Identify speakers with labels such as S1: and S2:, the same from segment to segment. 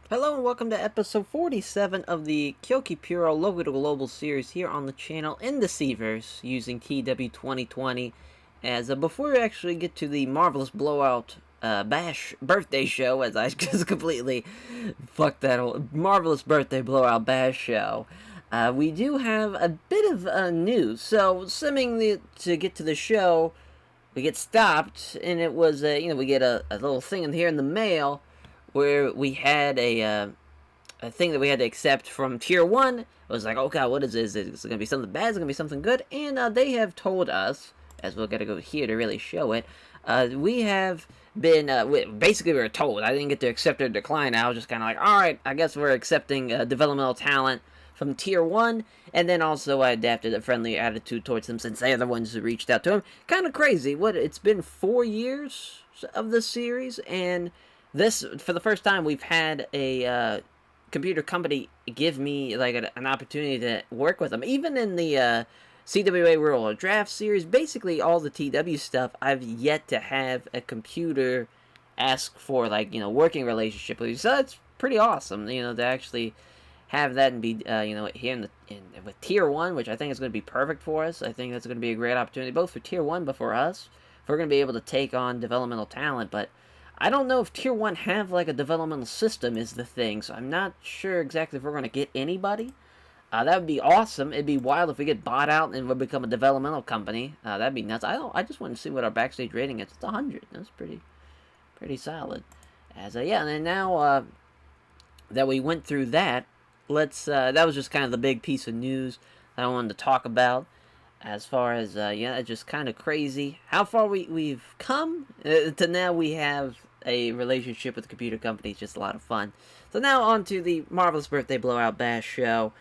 S1: Hello and welcome to episode 47 of the Kyoki Puro Logo to Global series here on the channel in the Seaverse using TEW 2020. As before we actually get to the marvelous blowout bash birthday show, as I just completely fucked that whole marvelous birthday blowout bash show, we do have a bit of news. So, simming to get to the show, we get stopped, and it was we get a little thing in here in the mail where we had a thing that we had to accept from Tier 1. It was like, oh god, what is this? Is it going to be something bad? Is it going to be something good? And they have told us, as we're going to go here to really show it, we have been, basically we were told. I didn't get to accept or decline. I was just kind of like, alright, I guess we're accepting developmental talent from Tier 1, and then also I adapted a friendly attitude towards them since they're the ones who reached out to him. Kind of crazy. It's been 4 years of this series, and this, for the first time, we've had a computer company give me like an opportunity to work with them. Even in the CWA World Draft Series, basically all the TW stuff, I've yet to have a computer ask for like working relationship with you. So that's pretty awesome. To actually have that and be here with Tier 1, which I think is going to be perfect for us. I think that's going to be a great opportunity both for Tier 1 but for us. If we're going to be able to take on developmental talent, but I don't know if Tier 1 have like a developmental system is the thing, so I'm not sure exactly if we're going to get anybody. That would be awesome. It'd be wild if we get bought out and we become a developmental company. That'd be nuts. I just want to see what our backstage rating is. It's 100. That's pretty solid. Yeah, and then now that we went through that, that was just kind of the big piece of news that I wanted to talk about. As far as it's just kind of crazy how far we've come to now. We have a relationship with the computer company. It's just a lot of fun. So now on to the marvelous birthday blowout bash show.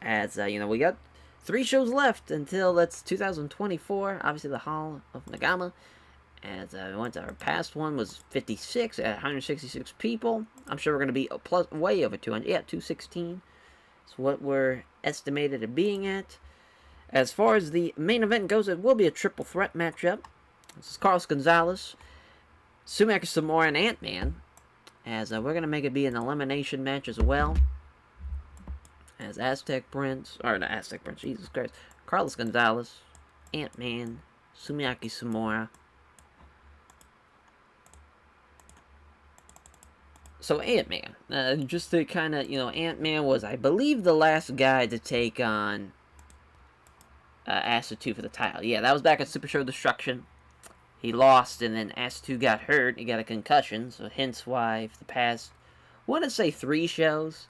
S1: As we got 3 shows left until that's 2024. Obviously the Hall of Nagama. As our past one was 56 at 166 people. I'm sure we're going to be way over 200. Yeah, 216. It's what we're estimated at being at. As far as the main event goes, it will be a triple threat matchup. This is Carlos Gonzalez, Sumaki Samora, and Ant-Man. As we're going to make it be an elimination match as well. As Aztec Prince, or not Aztec Prince, Jesus Christ. Carlos Gonzalez, Ant-Man, Sumaki Samora. So Ant-Man, just to kind of, Ant-Man was, I believe, the last guy to take on Acid 2 for the title. Yeah, that was back at Super Show Destruction. He lost, and then Acid 2 got hurt. He got a concussion, so hence why for the past, I want to say 3 shows,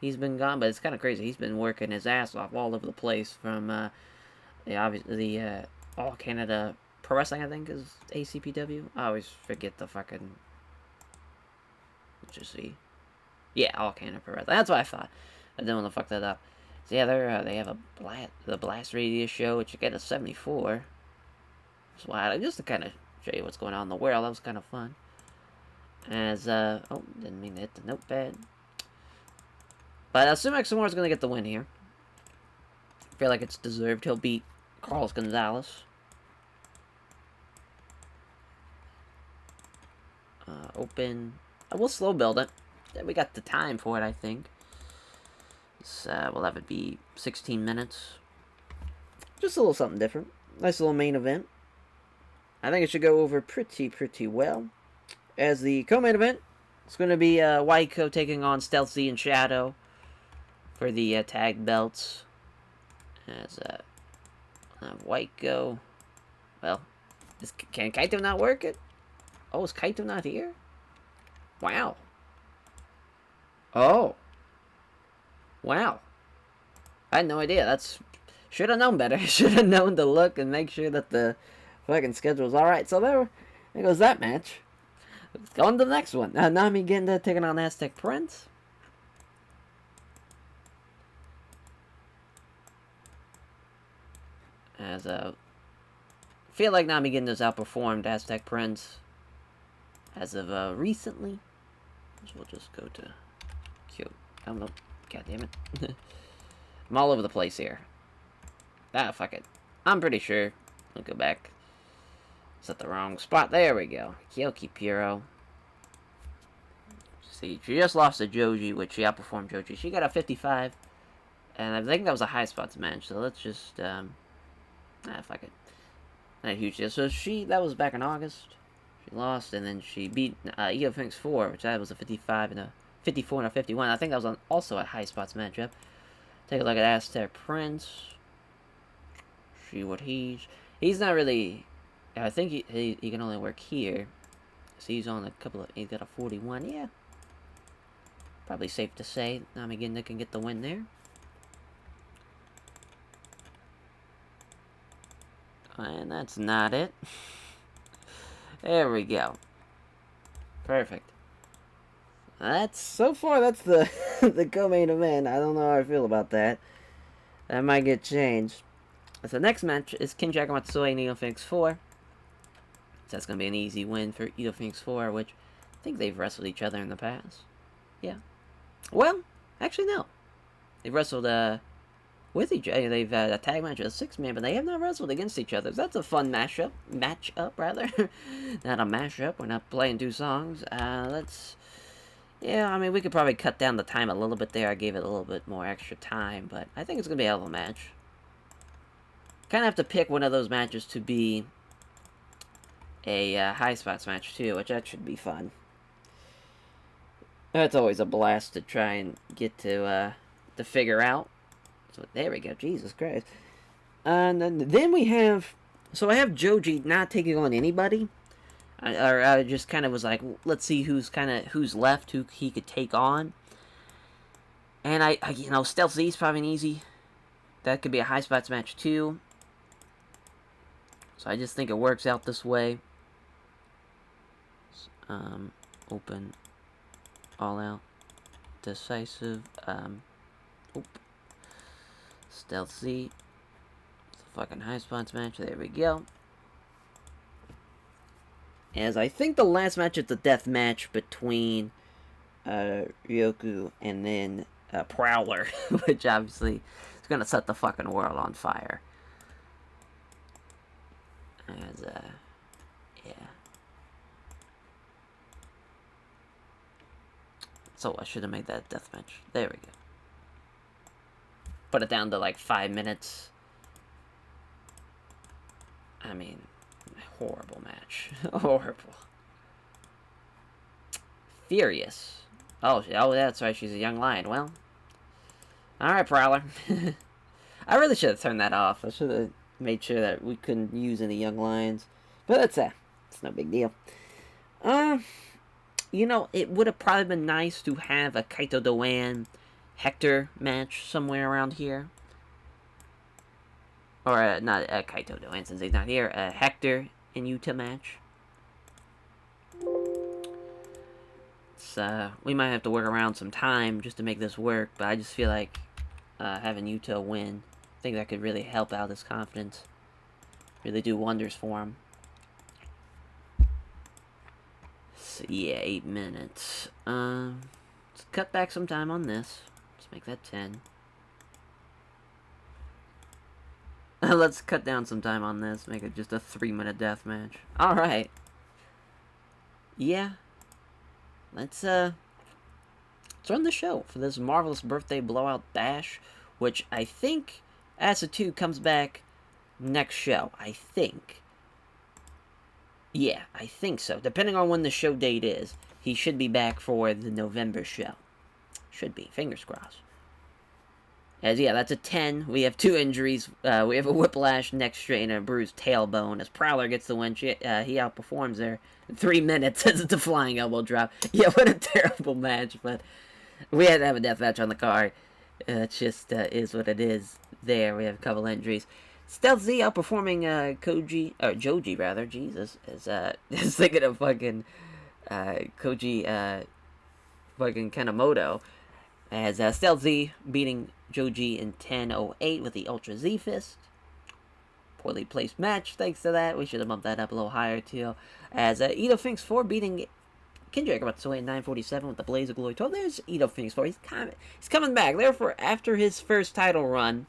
S1: he's been gone. But it's kind of crazy. He's been working his ass off all over the place from the All Canada Pro Wrestling, I think, is ACPW. I always forget the fucking. Let's just see. Yeah, All Canada Pro Wrestling. That's what I thought. I didn't want to fuck that up. So yeah, they have the Blast Radius show, which you get a 74. So just to kind of show you what's going on in the world, that was kind of fun. Didn't mean to hit the notepad. But Sumac Samora is going to get the win here. I feel like it's deserved. He'll beat Carlos Gonzalez. Open. We'll slow build it. We got the time for it, I think. We'll have it be 16 minutes. Just a little something different. Nice little main event. I think it should go over pretty well. As the co-main event, it's going to be Waiko taking on Stealthy and Shadow for the tag belts. As Waiko, well, can Kaito not work it? Oh, is Kaito not here? Wow. Oh. Wow. I had no idea. Should have known better. Should have known to look and make sure that the fucking schedule's alright. So there goes that match. Let's go on to the next one. Nami Genda taking on Aztec Prince. As I feel like Nami Genda's outperformed Aztec Prince as of recently. So we'll just go to Q. I don't know. God damn it. I'm all over the place here. Fuck it. I'm pretty sure. I'll go back. It's at the wrong spot. There we go. Kyoki Puro. See, she just lost to Joji, which she outperformed Joji. She got a 55, and I think that was a high spots match. So let's just fuck it. Not a huge deal. So that was back in August. She lost, and then she beat Io Phoenix 4, which that was a 55 and a 54 and a 51. I think that was also a high spots matchup. Take a look at Aztec Prince. See what he's not really. I think he can only work here. So he's on a couple of. He's got a 41. Yeah, probably safe to say Namiginda can get the win there. And that's not it. There we go. Perfect. So far that's the the co-main event. I don't know how I feel about that. That might get changed. So the next match is Kenji Akamatsui and Io Phoenix 4. So that's going to be an easy win for Io Phoenix 4, which I think they've wrestled each other in the past. Yeah. Well, actually no. They've wrestled with each other. They've had a tag match as a 6-man, but they have not wrestled against each other. So that's a fun matchup, rather. Not a mashup. We're not playing 2 songs. Yeah, I mean, we could probably cut down the time a little bit there. I gave it a little bit more extra time, but I think it's going to be a hell of a match. Kind of have to pick one of those matches to be a high spots match, too, which that should be fun. That's always a blast to try and get to figure out. So there we go. Jesus Christ. And then we have... So I have Joji not taking on anybody. I just kind of was like, let's see who's left, who he could take on. And I Stealth Z is probably an easy. That could be a high spots match too. So I just think it works out this way. Open, all out, decisive. Stealth Z. It's a fucking high spots match. There we go. As I think the last match is the death match between Ryoku and then Prowler, which obviously is going to set the fucking world on fire. As, yeah. So I should have made that death match. There we go. Put it down to like 5 minutes. I mean... horrible match. Horrible. Furious. Oh, that's right. She's a young lion. Well. Alright, Prowler. I really should have turned that off. I should have made sure that we couldn't use any young lions. But it's no big deal. It would have probably been nice to have a Kaito Doan Hector match somewhere around here. Or, not a Kaito Doan since he's not here. A Hector and Yuta match. We might have to work around some time just to make this work, but I just feel like having Yuta win, I think that could really help out his confidence. Really do wonders for him. So, yeah, 8 minutes. Let's cut back some time on this. Let's make that 10. Let's cut down some time on this. Make it just a 3-minute death match. Alright. Yeah. Let's run the show for this Marvelous Birthday Blowout Bash, which I think Acid 2 comes back next show. I think. Yeah, I think so. Depending on when the show date is, he should be back for the November show. Should be. Fingers crossed. As, yeah, that's a 10. We have 2 injuries. We have a whiplash, neck strain, and a bruised tailbone. As Prowler gets the win, he outperforms there in 3 minutes as it's a flying elbow drop. Yeah, what a terrible match, but we had to have a death match on the card. It just is what it is there. We have a couple injuries. Stealth Z outperforming Joji, rather. Jesus. Is thinking of fucking Koji fucking Kanemoto. As Stealth Z beating Joji in 10:08 with the Ultra Z Fist. Poorly placed match, thanks to that. We should have bumped that up a little higher, too. As Ito Phoenix 4 beating Kenji Akamatsui in 9:47 with the Blaze of Glory 12. There's Ito Phoenix 4. He's coming back. Therefore, after his first title run,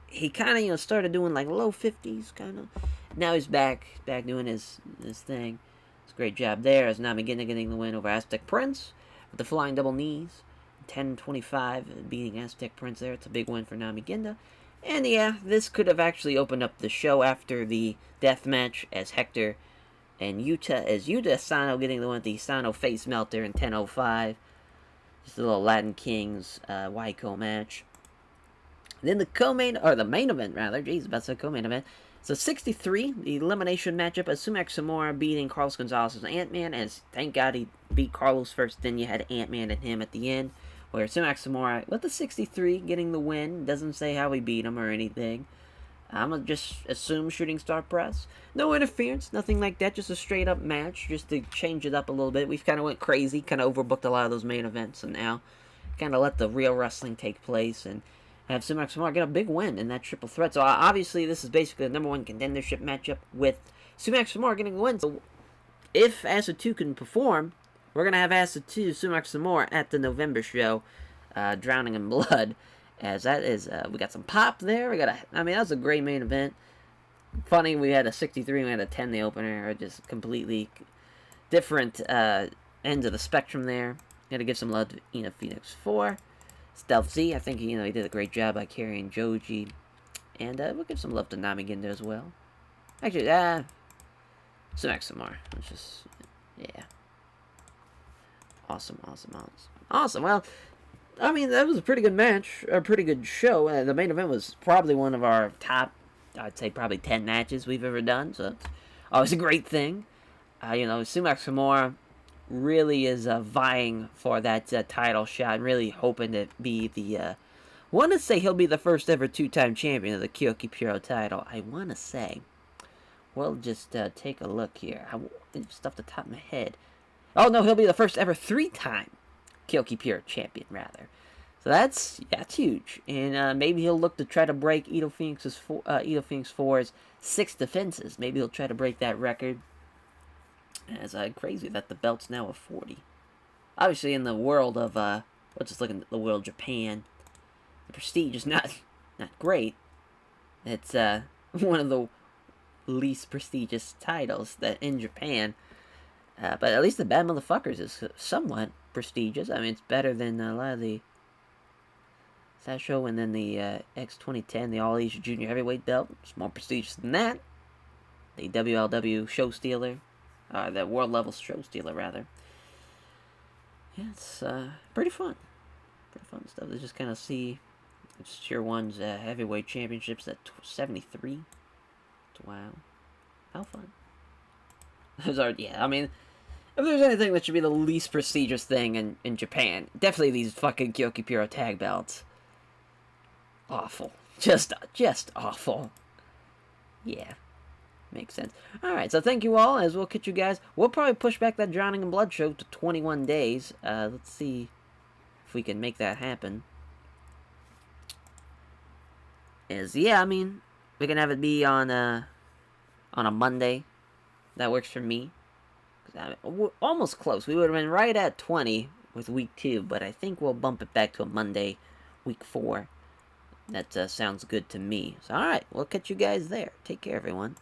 S1: he kind of started doing like low 50s, kind of. Now he's back doing his thing. It's a great job there. As Namiginda getting the win over Aztec Prince. with the flying double knees. 10-25, beating Aztec Prince there. It's a big win for Namiginda. And yeah, this could have actually opened up the show after the death match as Hector and Yuta Sano getting the win with the Sano face melter in 10:05. Just a little Latin Kings Waiko match. Then the main event rather. Jeez, about to say co-main event. So 63, the elimination matchup of Sumac Samora beating Carlos Gonzalez as Ant-Man. As thank God he beat Carlos first, then you had Ant-Man and him at the end. Where Sumac Samora with the 63 getting the win. Doesn't say how he beat him or anything. I'm gonna just assume shooting star press. No interference, nothing like that. Just a straight up match, just to change it up a little bit. We've kind of went crazy, kind of overbooked a lot of those main events, and now kind of let the real wrestling take place and have Sumac Samora get a big win in that triple threat. So obviously this is basically the number one contendership matchup with Sumac Samora getting the win. So if Acid 2 can perform, we're gonna have Acid 2 Sumac Samora at the November show, Drowning in Blood. As that is, we got some pop there. That was a great main event. Funny, we had a 63, we had a 10 the opener. Just completely different ends of the spectrum there. Got to give some love to Ina Phoenix 4. Stealth Z, I think he did a great job by carrying Joji. And we'll give some love to Namiginda as well. Actually, Sumac Samora. Let's just, yeah. Awesome. Well, that was a pretty good match, a pretty good show. The main event was probably one of our top, I'd say probably 10 matches we've ever done, so it's always a great thing. Sumac Samora really is vying for that title shot, and really hoping to be the, want to say he'll be the first ever two-time champion of the Kyoki Puro title. I want to say. We'll just take a look here. Just off the top of my head. Oh, no, he'll be the first ever three-time Kyoki Pure champion, rather. So that's huge. And maybe he'll look to try to break Ito Phoenix 4's 6 defenses. Maybe he'll try to break that record. And it's crazy that the belt's now a 40. Obviously, in the world of, let's just look at the world of Japan, the prestige is not great. It's one of the least prestigious titles that in Japan. But at least the Bad Motherfuckers is somewhat prestigious. It's better than a lot of the Sasho, and then the X2010, the All Asia Junior Heavyweight belt. It's more prestigious than that. The WLW Show Stealer, the World Level Show Stealer, rather. Yeah, it's pretty fun. Pretty fun stuff to just kind of see. It's Tier 1's Heavyweight Championships at 73. Wow. How fun. Those are, yeah, if there's anything that should be the least prestigious thing in Japan, definitely these fucking Kyoki Puro tag belts. Awful. Just awful. Yeah. Makes sense. Alright, so thank you all, as we'll catch you guys. We'll probably push back that Drowning in Blood show to 21 days. Let's see if we can make that happen. We can have it be on a Monday. That works for me. We're almost close. We would have been right at 20 with week 2, but I think we'll bump it back to a Monday, week 4. That sounds good to me. So, alright, we'll catch you guys there. Take care, everyone.